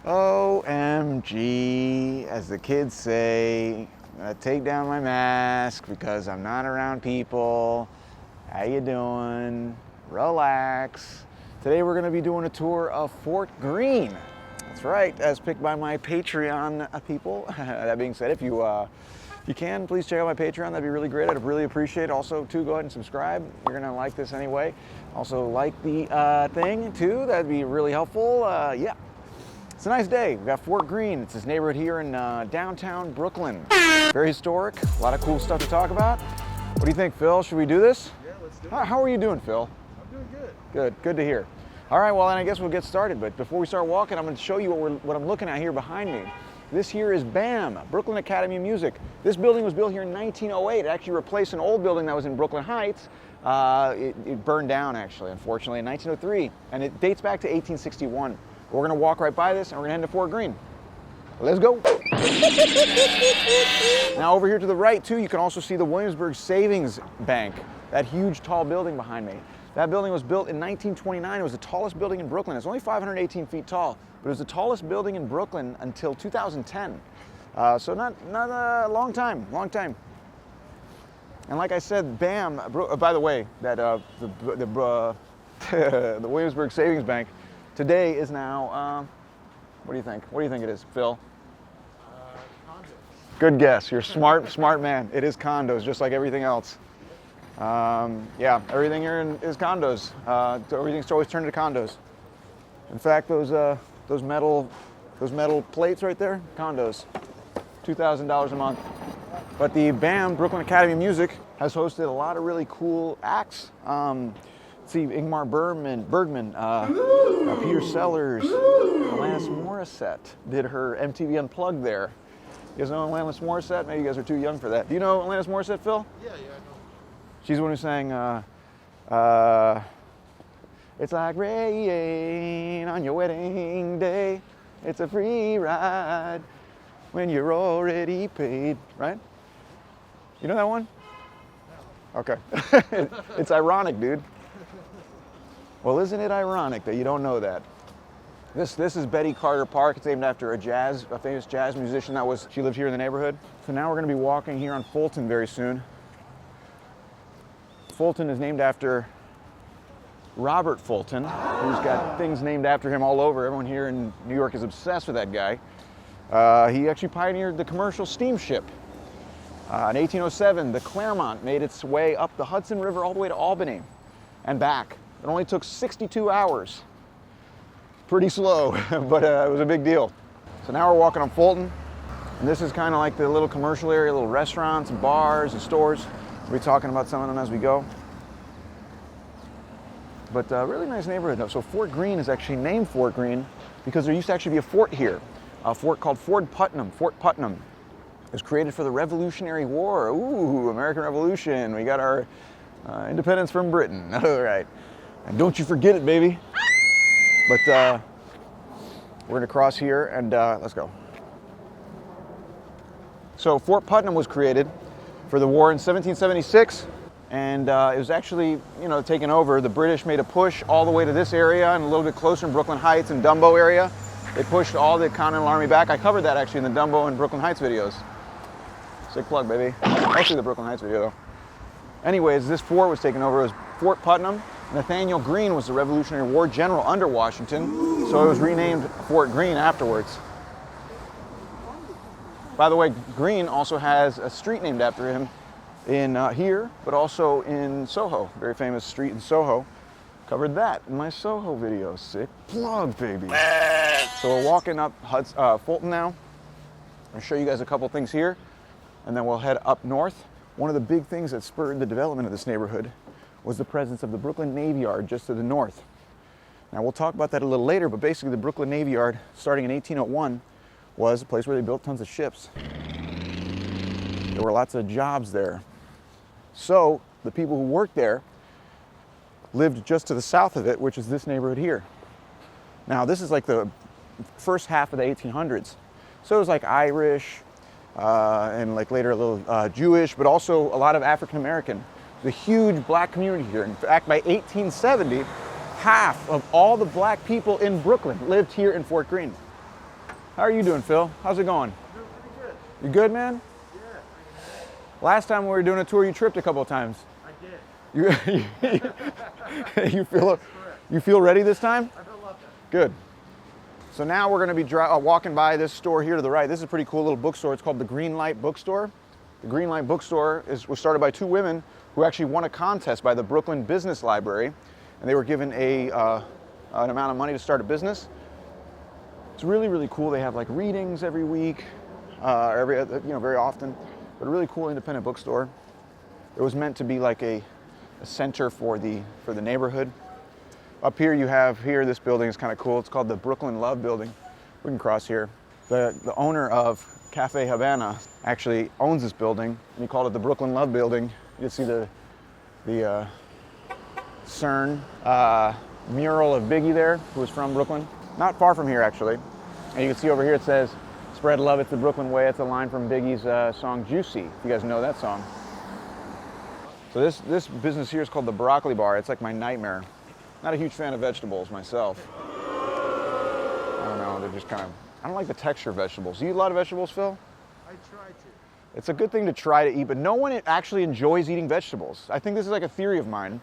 OMG, as the kids say, I'm gonna take down my mask because I'm not around people. How you doing? Relax. Today we're gonna be doing a tour of Fort Greene. That's right, as picked by my Patreon people. That being said, if you can, please check out my Patreon. That'd be really great. I'd really appreciate it. Also, too, go ahead and subscribe. You're gonna like this anyway. Also, like the thing too. That'd be really helpful. Yeah. It's a nice day. We've got Fort Greene. It's this neighborhood here in downtown Brooklyn. Very historic, a lot of cool stuff to talk about. What do you think, Phil? Should we do this? Yeah, let's do it. How are you doing, Phil? I'm doing good. Good to hear. All right, well then I guess we'll get started. But before we start walking, I'm gonna show you what I'm looking at here behind me. This here is BAM, Brooklyn Academy of Music. This building was built here in 1908. It actually replaced an old building that was in Brooklyn Heights. It burned down, actually, unfortunately, in 1903. And it dates back to 1861. We're gonna walk right by this and we're gonna head to Fort Greene. Let's go. Now over here to the right too, you can also see the Williamsburg Savings Bank, that huge tall building behind me. That building was built in 1929. It was the tallest building in Brooklyn. It's only 518 feet tall, but it was the tallest building in Brooklyn until 2010. So not a long time. And like I said, BAM, by the way, that the Williamsburg Savings Bank today is now, what do you think? What do you think it is, Phil? Condos. Good guess. You're smart man. It is condos, just like everything else. Yeah, everything here is condos. Everything's always turned into condos. In fact, those metal plates right there, condos, $2,000 a month. But the BAM, Brooklyn Academy of Music, has hosted a lot of really cool acts. See, Ingmar Bergman, Peter Sellers, Alanis Morissette did her MTV Unplugged there. You guys know Alanis Morissette? Maybe you guys are too young for that. Do you know Alanis Morissette, Phil? Yeah, I know. She's the one who sang, it's like rain on your wedding day. It's a free ride when you're already paid, right? You know that one? No. Okay. It's ironic, dude. Well, isn't it ironic that you don't know that? This is Betty Carter Park. It's named after a famous jazz musician she lived here in the neighborhood. So now we're gonna be walking here on Fulton very soon. Fulton is named after Robert Fulton, who's got things named after him all over. Everyone here in New York is obsessed with that guy. He actually pioneered the commercial steamship. In 1807, the Claremont made its way up the Hudson River all the way to Albany and back. It only took 62 hours. Pretty slow, but it was a big deal. So now we're walking on Fulton, and this is kind of like the little commercial area, little restaurants and bars and stores. We'll be talking about some of them as we go. But really nice neighborhood though. So Fort Greene is actually named Fort Greene because there used to actually be a fort here, a fort called Fort Putnam. Fort Putnam. It was created for the Revolutionary War. Ooh, American Revolution. We got our independence from Britain. All right. And don't you forget it, baby. But we're gonna cross here and let's go. So Fort Putnam was created for the war in 1776, and it was actually, taken over. The British made a push all the way to this area and a little bit closer in Brooklyn Heights and Dumbo area. They pushed all the Continental Army back. I covered that actually in the Dumbo and Brooklyn Heights videos. Sick plug, baby. Actually the Brooklyn Heights video though. Anyways, this fort was taken over. It was Fort Putnam. Nathaniel Greene was the Revolutionary War general under Washington, so it was renamed Fort Greene afterwards. By the way, Greene also has a street named after him in here, but also in Soho, very famous street in Soho. Covered that in my Soho video. Sick plug, baby. So we're walking up Fulton now. I'll show you guys a couple things here, and then we'll head up north. One of the big things that spurred the development of this neighborhood was the presence of the Brooklyn Navy Yard just to the north. Now we'll talk about that a little later, but basically the Brooklyn Navy Yard, starting in 1801, was a place where they built tons of ships. There were lots of jobs there. So the people who worked there lived just to the south of it, which is this neighborhood here. Now this is like the first half of the 1800s. So it was like Irish, and like later a little Jewish, but also a lot of African American. There's a huge black community here. In fact, by 1870, half of all the black people in Brooklyn lived here in Fort Greene. How are you doing, Phil? How's it going? I'm doing pretty good. You good, man? Yeah. Last time we were doing a tour, you tripped a couple of times. I did. You feel ready this time? I feel a lot better. Good. So now we're going to be walking by this store here to the right. This is a pretty cool little bookstore. It's called the Greene Bookstore. The Greene Bookstore was started by two women who actually won a contest by the Brooklyn Business Library, and they were given an amount of money to start a business. It's really, really cool. They have like readings every week, very often, but a really cool independent bookstore. It was meant to be like a center for the neighborhood. Up here you have this building is kind of cool. It's called the Brooklyn Love Building. We can cross here. The owner of Cafe Havana actually owns this building, and he called it the Brooklyn Love Building. You can see the CERN mural of Biggie there, who was from Brooklyn. Not far from here, actually. And you can see over here it says, "Spread love, it's the Brooklyn way." It's a line from Biggie's song Juicy, if you guys know that song. So this business here is called the Broccoli Bar. It's like my nightmare. Not a huge fan of vegetables myself. I don't know, they're just kind of, I don't like the texture of vegetables. Do you eat a lot of vegetables, Phil? I try to. It's a good thing to try to eat, but no one actually enjoys eating vegetables. I think this is like a theory of mine.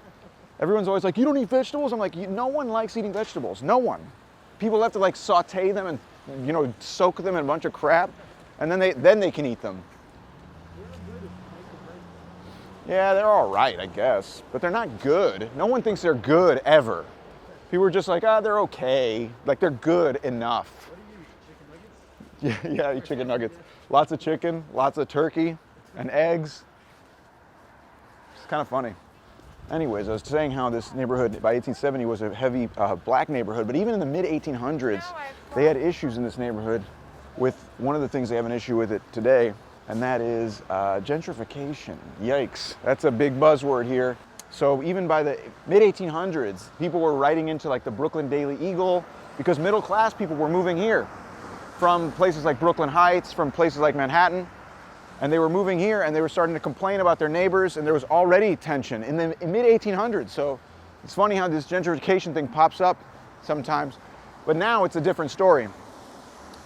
Everyone's always like, "You don't eat vegetables?" I'm like, no one likes eating vegetables. No one. People have to like saute them and soak them in a bunch of crap, and then they can eat them. Yeah, they're all right, I guess, but they're not good. No one thinks they're good ever. People are just like, they're okay. Like, they're good enough. What do you eat? Chicken nuggets? Yeah, I eat chicken nuggets. Lots of chicken, lots of turkey, and eggs. It's kind of funny. Anyways, I was saying how this neighborhood by 1870 was a heavy black neighborhood, but even in the mid-1800s, they had issues in this neighborhood with one of the things they have an issue with it today, and that is gentrification. Yikes. That's a big buzzword here. So even by the mid-1800s, people were writing into like the Brooklyn Daily Eagle because middle class people were moving here from places like Brooklyn Heights, from places like Manhattan, and they were moving here and they were starting to complain about their neighbors, and there was already tension in the mid-1800s. So it's funny how this gentrification thing pops up sometimes, but now it's a different story,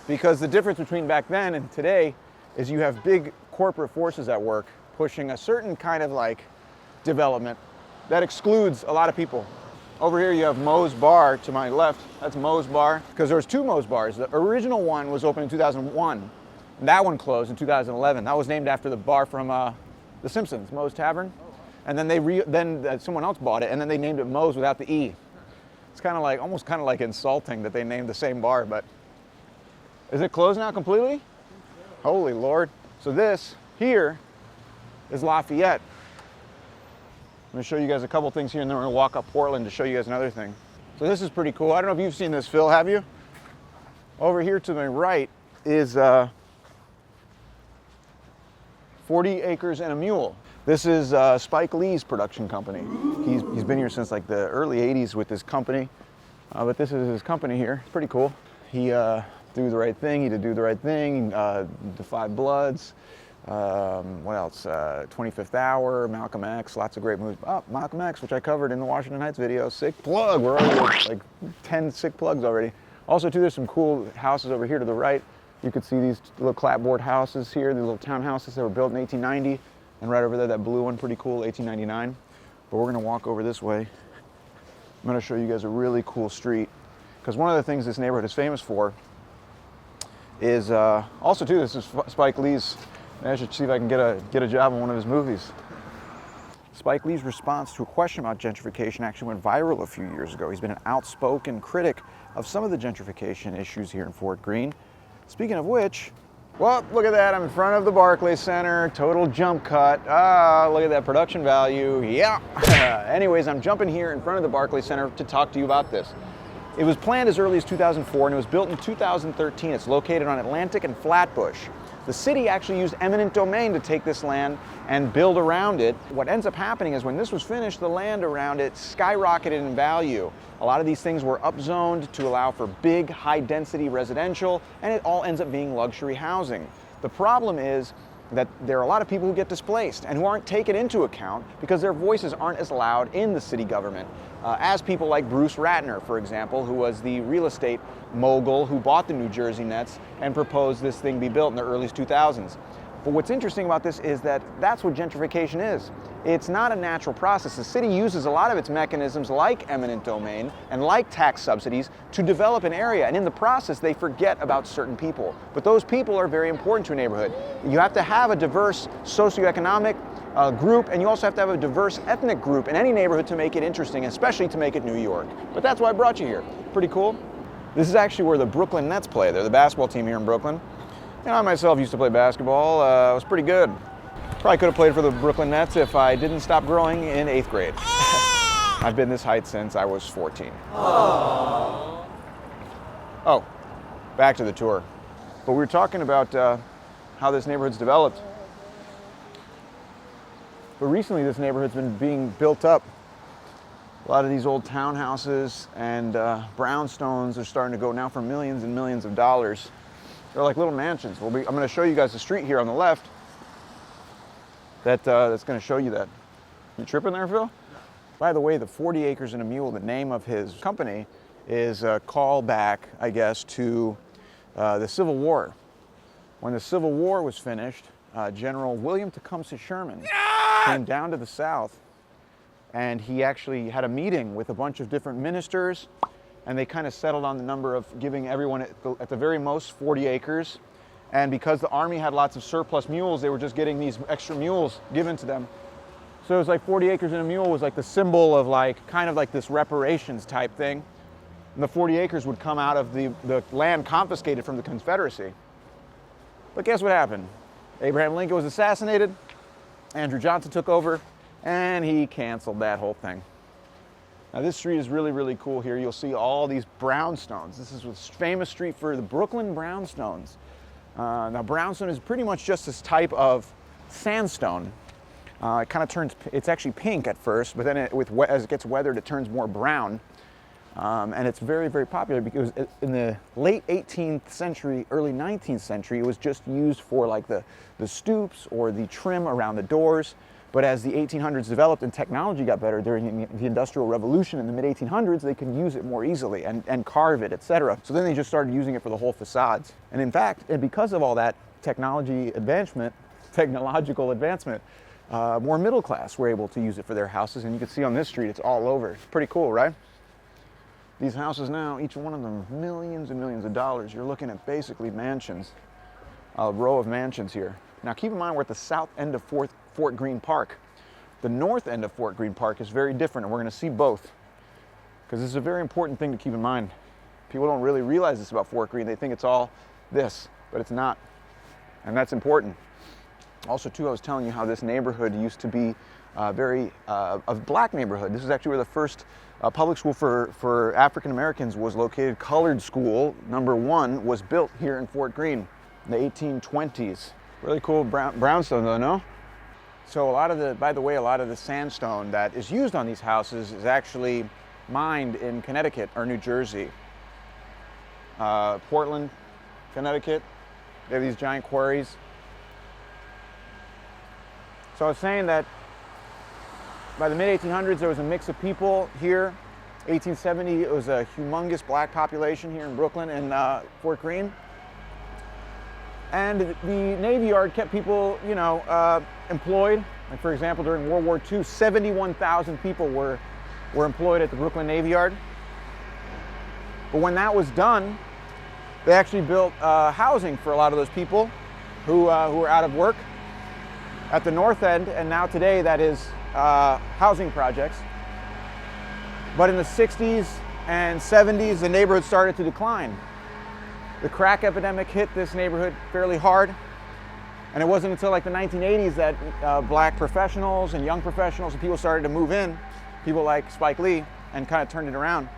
because the difference between back then and today is you have big corporate forces at work pushing a certain kind of like development that excludes a lot of people. Over here you have Moe's Bar to my left. That's Moe's Bar, because there was two Moe's Bars. The original one was opened in 2001. And that one closed in 2011. That was named after the bar from The Simpsons, Moe's Tavern. And then someone else bought it, and then they named it Moe's without the E. It's kind of like, almost kind of like insulting that they named the same bar, but is it closed now completely? Holy Lord. So this here is Lafayette. I'm going to show you guys a couple things here, and then we're going to walk up Portland to show you guys another thing. So this is pretty cool. I don't know if you've seen this, Phil, have you? Over here to my right is 40 Acres and a Mule. This is Spike Lee's production company. He's been here since like the early 80s with this company, but this is his company here. It's pretty cool. He Do the Right Thing, He Did Do the Right Thing, The Five Bloods, what else? 25th Hour, Malcolm X, lots of great movies. Oh, Malcolm X, which I covered in the Washington Heights video. Sick plug. We're already at like 10 sick plugs already. Also, too, there's some cool houses over here to the right. You could see these little clapboard houses here, these little townhouses that were built in 1890. And right over there, that blue one, pretty cool, 1899. But we're gonna walk over this way. I'm gonna show you guys a really cool street, because one of the things this neighborhood is famous for is also too, this is Spike Lee's. I should see if I can get a job in one of his movies. Spike Lee's response to a question about gentrification actually went viral a few years ago. He's been an outspoken critic of some of the gentrification issues here in Fort Greene. Speaking of which, well, look at that, I'm in front of the Barclay Center, total jump cut. Look at that production value, yeah. Anyways, I'm jumping here in front of the Barclay Center to talk to you about this. It was planned as early as 2004 and it was built in 2013. It's located on Atlantic and Flatbush. The city actually used eminent domain to take this land and build around it. What ends up happening is when this was finished, the land around it skyrocketed in value. A lot of these things were upzoned to allow for big, high-density residential, and it all ends up being luxury housing. The problem is that there are a lot of people who get displaced and who aren't taken into account because their voices aren't as loud in the city government as people like Bruce Ratner, for example, who was the real estate mogul who bought the New Jersey Nets and proposed this thing be built in the early 2000s. But what's interesting about this is that that's what gentrification is. It's not a natural process. The city uses a lot of its mechanisms like eminent domain and like tax subsidies to develop an area, and in the process they forget about certain people. But those people are very important to a neighborhood. You have to have a diverse socioeconomic group, and you also have to have a diverse ethnic group in any neighborhood to make it interesting, especially to make it New York. But that's why I brought you here. Pretty cool. This is actually where the Brooklyn Nets play. They're the basketball team here in Brooklyn. You know, I myself used to play basketball. I was pretty good. Probably could have played for the Brooklyn Nets if I didn't stop growing in 8th grade. I've been this height since I was 14. Aww. Oh, back to the tour. But we were talking about how this neighborhood's developed. But recently this neighborhood's been being built up. A lot of these old townhouses and brownstones are starting to go now for millions and millions of dollars. They're like little mansions. I'm going to show you guys the street here on the left. That's going to show you that. You tripping there, Phil? No. By the way, the 40 Acres and a Mule, the name of his company, is a callback, I guess, to the Civil War. When the Civil War was finished, General William Tecumseh Sherman came down to the South, and he actually had a meeting with a bunch of different ministers, and they kind of settled on the number of giving everyone at the very most 40 acres. And because the army had lots of surplus mules, they were just getting these extra mules given to them. So it was like 40 acres and a mule was like the symbol of like, kind of like this reparations type thing. And the 40 acres would come out of the land confiscated from the Confederacy. But guess what happened? Abraham Lincoln was assassinated, Andrew Johnson took over, and he canceled that whole thing. Now this street is really, really cool here. You'll see all these brownstones. This is a famous street for the Brooklyn brownstones. Now brownstone is pretty much just this type of sandstone. It kind of turns, it's actually pink at first, but then as it gets weathered, it turns more brown. And it's very, very popular because in the late 18th century, early 19th century, it was just used for like the stoops or the trim around the doors. But as the 1800s developed and technology got better during the Industrial Revolution in the mid-1800s, they could use it more easily and carve it, etc. So then they just started using it for the whole facades. And in fact, because of all that technological advancement, more middle class were able to use it for their houses. And you can see on this street, it's all over. It's pretty cool, right? These houses now, each one of them, millions and millions of dollars. You're looking at basically mansions, a row of mansions here. Now keep in mind we're at the south end of Fort Greene Park. The north end of Fort Greene Park is very different, and we're going to see both. Because this is a very important thing to keep in mind. People don't really realize this about Fort Greene. They think it's all this, but it's not. And that's important. Also, too, I was telling you how this neighborhood used to be a black neighborhood. This is actually where the first public school for African Americans was located. Colored school #1 was built here in Fort Greene in the 1820s. Really cool brownstone though, no? So by the way, a lot of the sandstone that is used on these houses is actually mined in Connecticut or New Jersey. Portland, Connecticut, they have these giant quarries. So I was saying that by the mid-1800s, there was a mix of people here. 1870, it was a humongous black population here in Brooklyn and Fort Greene. And the Navy Yard kept people, employed. Like for example, during World War II, 71,000 people were employed at the Brooklyn Navy Yard. But when that was done, they actually built housing for a lot of those people who were out of work at the north end, and now today that is housing projects. But in the 60s and 70s, the neighborhood started to decline. The crack epidemic hit this neighborhood fairly hard, and it wasn't until like the 1980s that black professionals and young professionals and people started to move in, people like Spike Lee, and kind of turned it around.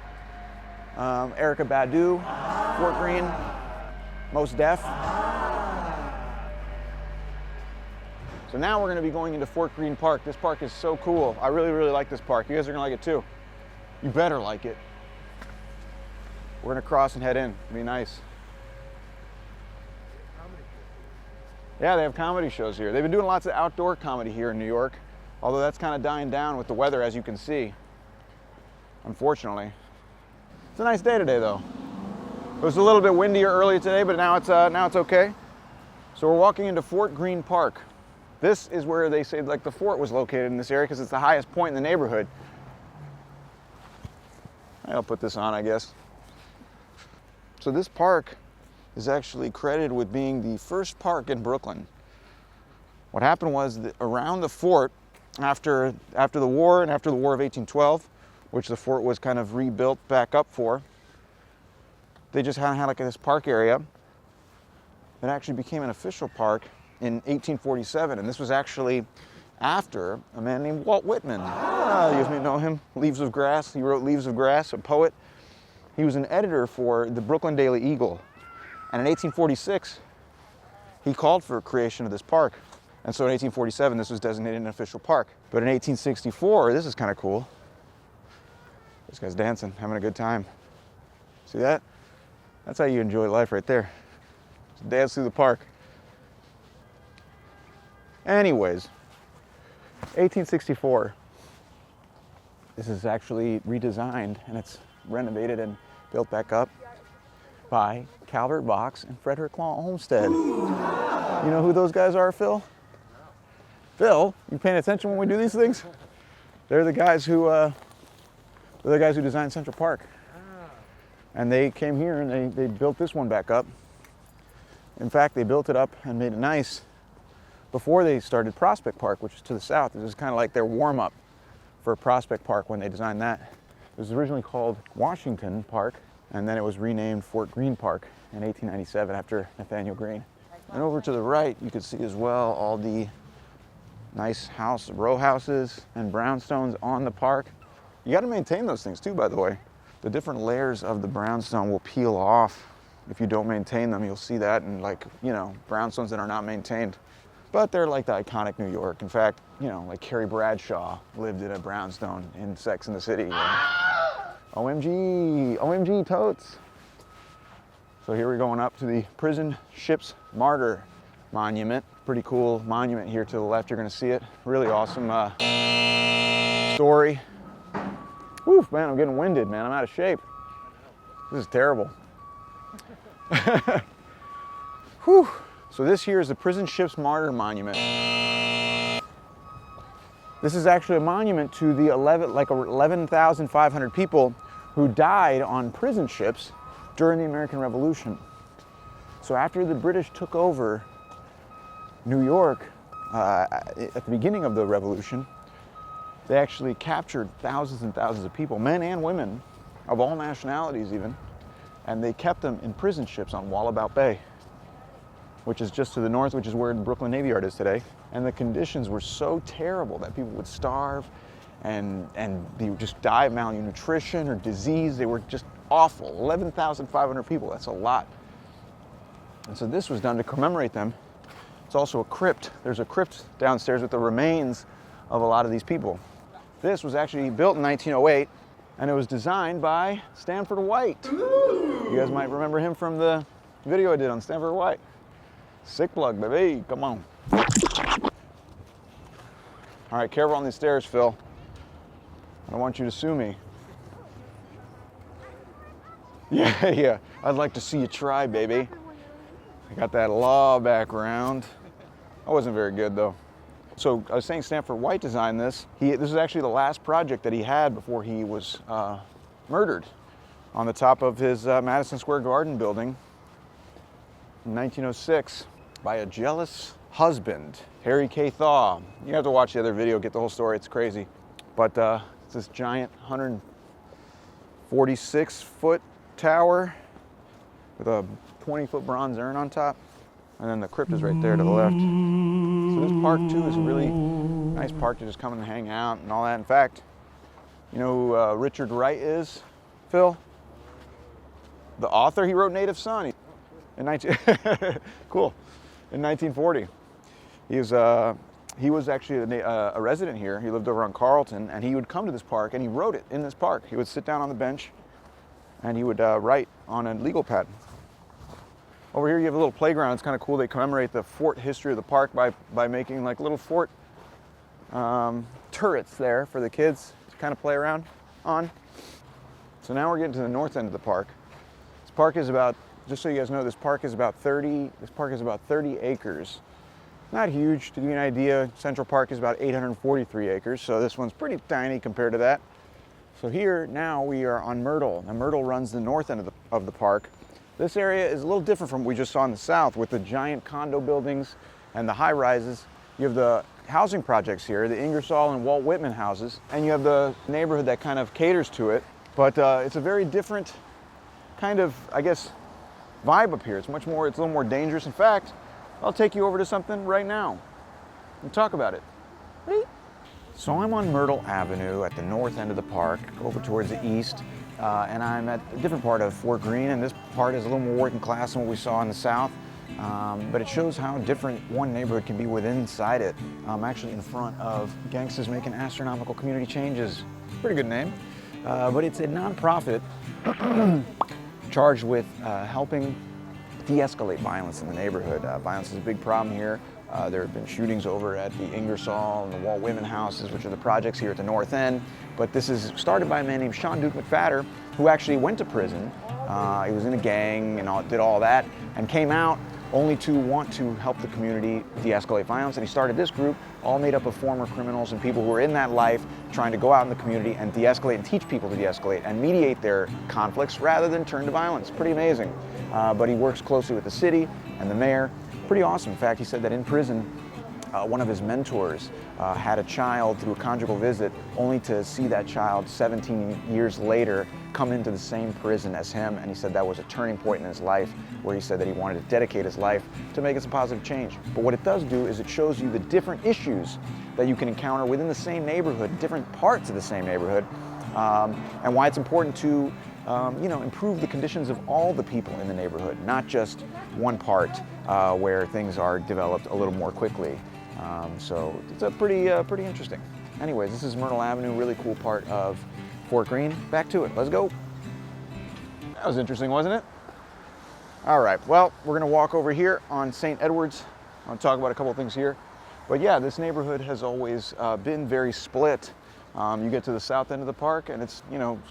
Erykah Badu, Fort Greene, Mos Def. So now we're going to be going into Fort Greene Park. This park is so cool. I really, really like this park. You guys are going to like it too. You better like it. We're going to cross and head in. It'll be nice. Yeah, they have comedy shows here. They've been doing lots of outdoor comedy here in New York, although that's kind of dying down with the weather, as you can see, unfortunately. It's a nice day today, though. It was a little bit windier earlier today, but now it's okay. So we're walking into Fort Greene Park. This is where they say like the fort was located in this area because it's the highest point in the neighborhood. I'll put this on, I guess. So this park is actually credited with being the first park in Brooklyn. What happened was that around the fort, after the war and after the War of 1812, which the fort was kind of rebuilt back up for, they just had like this park area that actually became an official park in 1847, and this was actually after a man named Walt Whitman. You may know him, Leaves of Grass. He wrote Leaves of Grass, a poet. He was an editor for the Brooklyn Daily Eagle. And in 1846, he called for creation of this park. And so in 1847, this was designated an official park. But in 1864, this is kind of cool. This guy's dancing, having a good time. See that? That's how you enjoy life right there. Just dance through the park. Anyways, 1864. This is actually redesigned and it's renovated and built back up by Calvert Vaux and Frederick Law Olmsted. You know who those guys are, Phil? Phil, you paying attention when we do these things? They're the guys who designed Central Park. And they came here and they built this one back up. In fact, they built it up and made it nice before they started Prospect Park, which is to the south. This is kind of like their warm-up for Prospect Park when they designed that. It was originally called Washington Park, and then it was renamed Fort Greene Park in 1897 after Nathaniel Greene. And over to the right, you can see as well all the nice row houses and brownstones on the park. You got to maintain those things too, by the way. The different layers of the brownstone will peel off if you don't maintain them. You'll see that in, like, you know, brownstones that are not maintained. But they're like the iconic New York. In fact, you know, like Carrie Bradshaw lived in a brownstone in Sex and the City. OMG, OMG totes. So here we're going up to the Prison Ships Martyr Monument. Pretty cool monument here to the left. You're gonna see it. Really awesome story. Whew, man, I'm getting winded, man. I'm out of shape. This is terrible. Whew. So this here is the Prison Ships Martyr Monument. This is actually a monument to the 11,500 people who died on prison ships during the American Revolution. So after the British took over New York at the beginning of the Revolution, they actually captured thousands and thousands of people, men and women, of all nationalities even, and they kept them in prison ships on Wallabout Bay, which is just to the north, which is where the Brooklyn Navy Yard is today. And the conditions were so terrible that people would starve and they would just die of malnutrition or disease. They were just awful. 11,500 people, that's a lot. And so this was done to commemorate them. It's also a crypt. There's a crypt downstairs with the remains of a lot of these people. This was actually built in 1908, and it was designed by Stanford White. Ooh. You guys might remember him from the video I did on Stanford White. Sick plug, baby, come on. All right, careful on these stairs, Phil. I don't want you to sue me. Yeah, I'd like to see you try, baby. I got that law background. I wasn't very good, though. So I was saying Stanford White designed this. This is actually the last project that he had before he was murdered on the top of his Madison Square Garden building in 1906 by a jealous husband, Harry K. Thaw. You have to watch the other video, get the whole story, it's crazy. But it's this giant 146-foot tower with a 20-foot bronze urn on top. And then the crypt is right there to the left. So this park too is a really nice park to just come and hang out and all that. In fact, you know who Richard Wright is, Phil? The author, he wrote Native Son. Cool. In 1940. He was actually a resident here. He lived over on Carlton, and he would come to this park and he wrote it in this park. He would sit down on the bench and he would write on a legal pad. Over here you have a little playground. It's kind of cool. They commemorate the fort history of the park by making like little fort turrets there for the kids to kind of play around on. So now we're getting to the north end of the park. This park is about, just so you guys know, this park is about 30 acres. Not huge. To give you an idea, Central Park is about 843 acres, so this one's pretty tiny compared to that. So here now we are on Myrtle. Now Myrtle runs the north end of the park. This area is a little different from what we just saw in the south with the giant condo buildings and the high rises. You have the housing projects here, the Ingersoll and Walt Whitman houses, and you have the neighborhood that kind of caters to it. But it's a very different kind of, I guess, vibe up here. It's a little more dangerous. In fact, I'll take you over to something right now and talk about it. So I'm on Myrtle Avenue at the north end of the park, over towards the east, and I'm at a different part of Fort Greene, and this part is a little more working class than what we saw in the south, but it shows how different one neighborhood can be within inside it. I'm actually in front of Gangsters Making Astronomical Community Changes. Pretty good name, but it's a nonprofit charged with helping de-escalate violence in the neighborhood. Violence is a big problem here. There have been shootings over at the Ingersoll and the Walt Whitman houses, which are the projects here at the north end. But this is started by a man named Sean Duke McFadder, who actually went to prison. He was in a gang and did all that, and came out only to want to help the community de-escalate violence. And he started this group, all made up of former criminals and people who were in that life, trying to go out in the community and de-escalate and teach people to de-escalate and mediate their conflicts rather than turn to violence. Pretty amazing. But he works closely with the city and the mayor. Pretty awesome. In fact, he said that in prison, one of his mentors had a child through a conjugal visit, only to see that child 17 years later come into the same prison as him. And he said that was a turning point in his life, where he said that he wanted to dedicate his life to making some positive change. But what it does do is it shows you the different issues that you can encounter within the same neighborhood, different parts of the same neighborhood, and why it's important to improve the conditions of all the people in the neighborhood, not just one part where things are developed a little more quickly. So it's a pretty interesting. Anyways, this is Myrtle Avenue, really cool part of Fort Greene. Back to it, let's go. That was interesting, wasn't it? All right, well, we're gonna walk over here on St. Edward's. I'll talk about a couple of things here. But yeah, this neighborhood has always been very split. You get to the south end of the park and it's,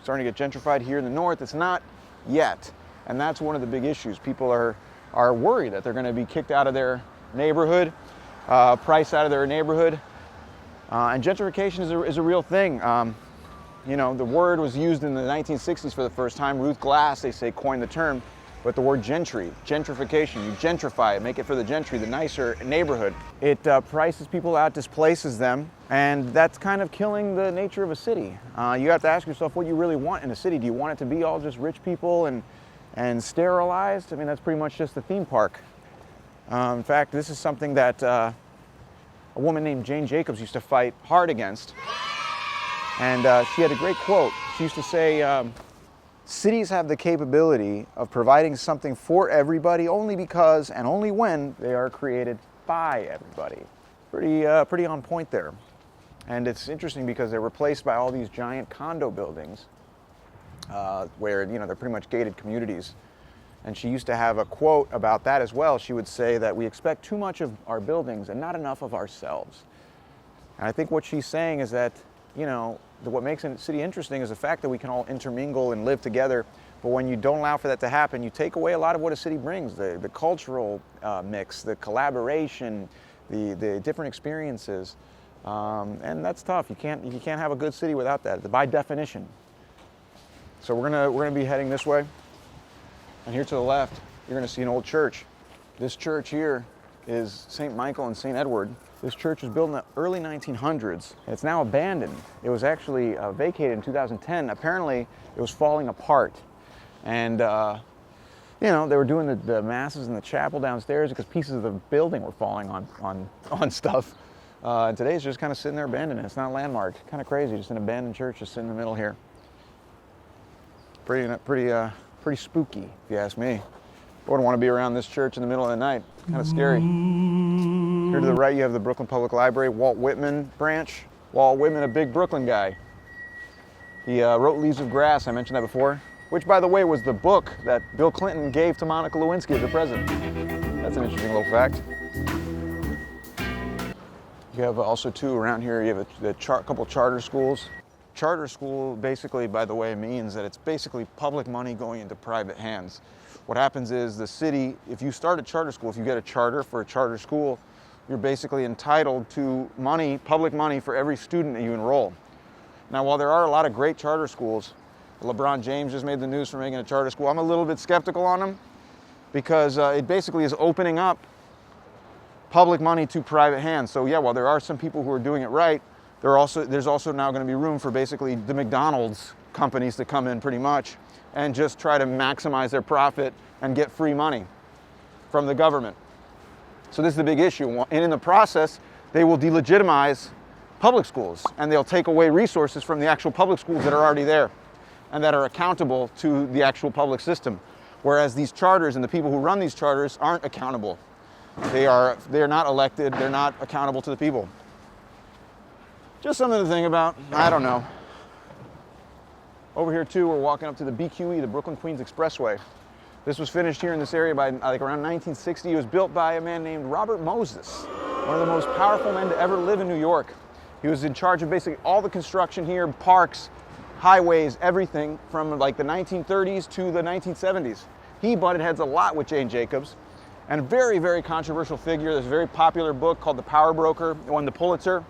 starting to get gentrified. Here in the north, it's not yet. And that's one of the big issues. People are worried that they're gonna be kicked out of their neighborhood, priced out of their neighborhood. And gentrification is a real thing. The word was used in the 1960s for the first time. Ruth Glass, they say, coined the term. But the word gentrification, you gentrify it, make it for the gentry, the nicer neighborhood. It prices people out, displaces them, and that's kind of killing the nature of a city. You have to ask yourself what you really want in a city. Do you want it to be all just rich people and sterilized? I mean, that's pretty much just a theme park. In fact, this is something that a woman named Jane Jacobs used to fight hard against. And she had a great quote. She used to say, cities have the capability of providing something for everybody only because and only when they are created by everybody. Pretty on point there. And it's interesting because they're replaced by all these giant condo buildings where they're pretty much gated communities. And she used to have a quote about that as well. She would say that we expect too much of our buildings and not enough of ourselves. And I think what she's saying is that what makes a city interesting is the fact that we can all intermingle and live together. But when you don't allow for that to happen, you take away a lot of what a city brings, the cultural mix, the collaboration, the different experiences. And that's tough. You can't have a good city without that, by definition. So we're gonna be heading this way. And here to the left, you're gonna see an old church. This church here is St. Michael and St. Edward. This church was built in the early 1900s. And it's now abandoned. It was actually vacated in 2010. Apparently, it was falling apart. And, they were doing the masses in the chapel downstairs because pieces of the building were falling on stuff. And today it's just kind of sitting there abandoned. It's not landmarked. Kind of crazy, just an abandoned church just sitting in the middle here. Pretty spooky, if you ask me. I wouldn't want to be around this church in the middle of the night. Kind of scary. Here to the right, you have the Brooklyn Public Library, Walt Whitman branch. Walt Whitman, a big Brooklyn guy. He wrote Leaves of Grass, I mentioned that before. which, by the way, was the book that Bill Clinton gave to Monica Lewinsky as the president. That's an interesting little fact. You have also, too, around here, you have a couple charter schools. Charter school, basically, by the way, means that it's basically public money going into private hands. What happens is the city, if you start a charter school, if you get a charter for a charter school, you're basically entitled to money, public money, for every student that you enroll. Now, while there are a lot of great charter schools, LeBron James just made the news for making a charter school. I'm a little bit skeptical on him because it basically is opening up public money to private hands. So yeah, while there are some people who are doing it right, there's also now going to be room for basically the McDonald's companies to come in pretty much and just try to maximize their profit and get free money from the government. So this is the big issue. And in the process, they will delegitimize public schools and they'll take away resources from the actual public schools that are already there and that are accountable to the actual public system. Whereas these charters and the people who run these charters aren't accountable. They're not elected, they're not accountable to the people. Just something to think about. I don't know. Over here too, we're walking up to the BQE, the Brooklyn Queens Expressway. This was finished here in this area by like around 1960. It was built by a man named Robert Moses, one of the most powerful men to ever live in New York. He was in charge of basically all the construction here, parks, highways, everything from like the 1930s to the 1970s. He butted heads a lot with Jane Jacobs, and a very, very controversial figure. There's a very popular book called The Power Broker. It won the Pulitzer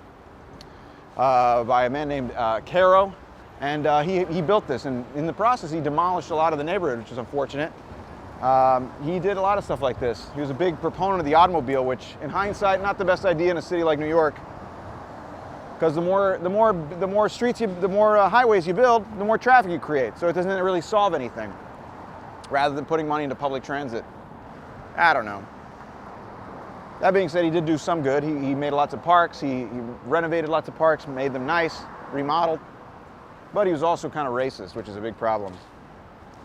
by a man named Caro, and he built this, and in the process he demolished a lot of the neighborhood, which is unfortunate. He did a lot of stuff like this. He was a big proponent of the automobile, which in hindsight, not the best idea in a city like New York, because the more streets, the more highways you build, the more traffic you create. So it doesn't really solve anything, rather than putting money into public transit. I don't know. That being said, he did do some good. He made lots of parks. He renovated lots of parks, made them nice, remodeled. But he was also kind of racist, which is a big problem.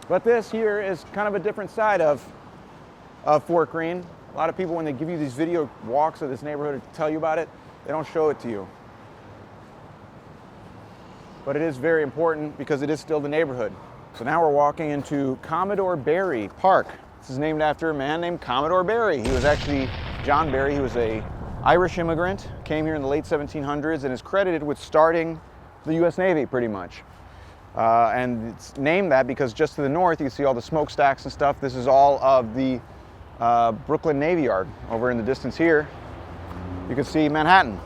But this here is kind of a different side of Fort Greene. A lot of people, when they give you these video walks of this neighborhood to tell you about it, they don't show it to you. But it is very important because it is still the neighborhood. So now we're walking into Commodore Barry Park. This is named after a man named Commodore Barry. He was actually John Barry. He was an Irish immigrant, came here in the late 1700s, and is credited with starting the U.S. Navy pretty much. And it's named that because just to the north, you can see all the smokestacks and stuff. This is all of the Brooklyn Navy Yard. Over in the distance here, you can see Manhattan.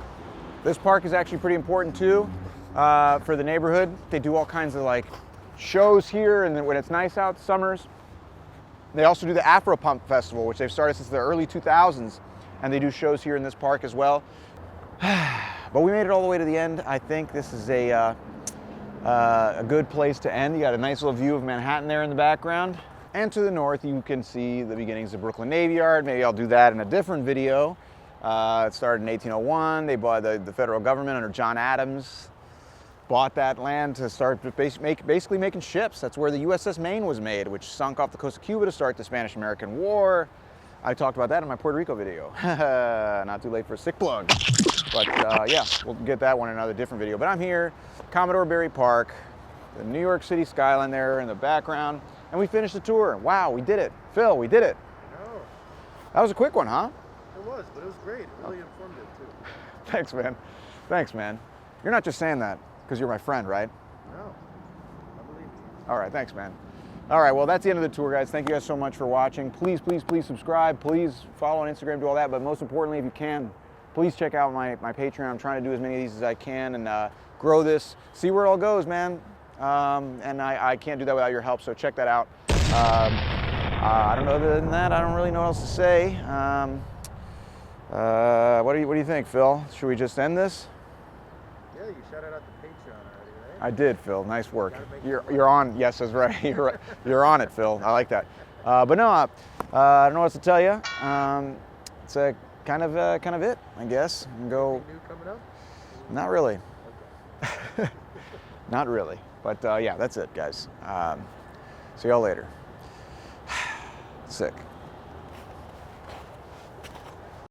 This park is actually pretty important too for the neighborhood. They do all kinds of like shows here, and then when it's nice out, summers. They also do the Afro Punk Festival, which they've started since the early 2000s, and they do shows here in this park as well. But we made it all the way to the end. I think this is a good place to end. You got a nice little view of Manhattan there in the background. And to the north, you can see the beginnings of Brooklyn Navy Yard. Maybe I'll do that in a different video. It started in 1801. They bought the federal government under John Adams. Bought that land to start basically making ships. That's where the USS Maine was made, which sunk off the coast of Cuba to start the Spanish-American War. I talked about that in my Puerto Rico video. Not too late for a sick plug. But yeah, we'll get that one in another different video. But I'm here, Commodore Barry Park, the New York City skyline there in the background, and we finished the tour. Wow, we did it. Phil, we did it. I know. That was a quick one, huh? It was, but it was great. Really informative too. Thanks, man. Thanks, man. You're not just saying that because you're my friend, right? No, I believe you. All right, thanks, man. All right, well, that's the end of the tour, guys. Thank you guys so much for watching. Please, please, please subscribe. Please follow on Instagram, do all that. But most importantly, if you can, please check out my Patreon. I'm trying to do as many of these as I can and grow this. See where it all goes, man. And I can't do that without your help, so check that out. I don't know, other than that, I don't really know what else to say. What do you think, Phil? Should we just end this? Yeah, you shouted out the Patreon already, right? I did, Phil. Nice work. You're on. Yes, that's right. You're on it, Phil. I like that. But no, I don't know what else to tell you. It's a kind of it, I guess. And go. Anything new coming up? Not really. Okay. Not really. But yeah, that's it, guys. See y'all later. Sick.